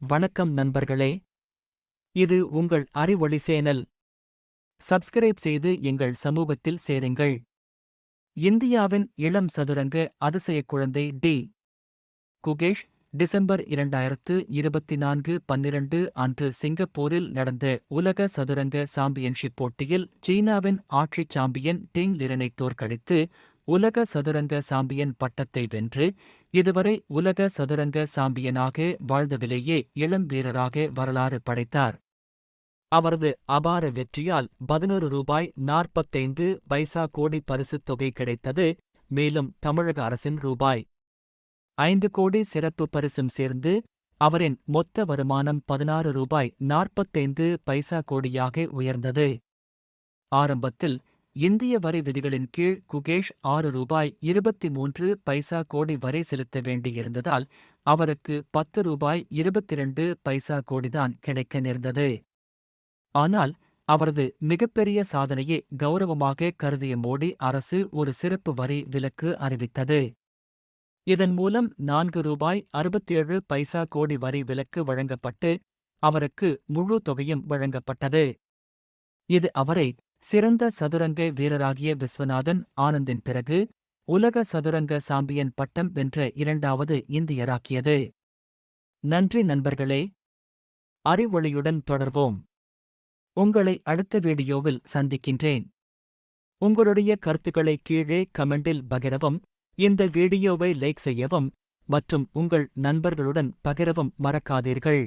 வணக்கம் நண்பர்களே, இது உங்கள் அறிவொளி சேனல். சப்ஸ்கிரைப் செய்து எங்கள் சமூகத்தில் சேருங்கள். இந்தியாவின் இளம் சதுரங்க அதிசயக் குழந்தை டி. குகேஷ் டிசம்பர் 2024 12 அன்று சிங்கப்பூரில் நடந்த உலக சதுரங்க சாம்பியன்ஷிப் போட்டியில் சீனாவின் ஆட்சிச் சாம்பியன் டிங் லிரனை தோற்கடித்து உலக சதுரங்க சாம்பியன் பட்டத்தை வென்று இதுவரை உலக சதுரங்க சாம்பியனாக வாழ்ந்ததிலேயே இளம் வீரராக வரலாறு படைத்தார். அவரது அபார வெற்றியால் ரூ. 11.45 கோடி பரிசுத் தொகை கிடைத்தது. மேலும் தமிழக அரசின் ரூபாய் 5 கோடி சிறப்பு பரிசும் சேர்ந்து அவரின் மொத்த வருமானம் ரூ. 16.45 கோடியாக உயர்ந்தது. ஆரம்பத்தில் இந்திய வரி விதிகளின் கீழ் குகேஷ் ரூ. 6.23 கோடி வரை செலுத்த வேண்டியிருந்ததால் அவருக்கு ரூ. 10.22 கோடிதான் கிடைக்க நேர்ந்தது. ஆனால் அவரது மிகப்பெரிய சாதனையை கௌரவமாக கருதிய மோடி அரசு ஒரு சிறப்பு வரி விலக்கு அறிவித்தது. இதன் மூலம் ரூ. 4.67 கோடி வரி விலக்கு வழங்கப்பட்டு அவருக்கு முழு தொகையும் வழங்கப்பட்டது. இது அவரை சிறந்த சதுரங்க வீரராகிய விஸ்வநாதன் ஆனந்தின் பிறகு உலக சதுரங்க சாம்பியன் பட்டம் வென்ற இரண்டாவது இந்தியராக்கியது. நன்றி நண்பர்களே. அறிவொளியுடன் தொடர்வோம். உங்களை அடுத்த வீடியோவில் சந்திக்கின்றேன். உங்களுடைய கருத்துக்களை கீழே கமெண்டில் பகிரவும், இந்த வீடியோவை லைக் செய்யவும் மற்றும் உங்கள் நண்பர்களுடன் பகிரவும் மறக்காதீர்கள்.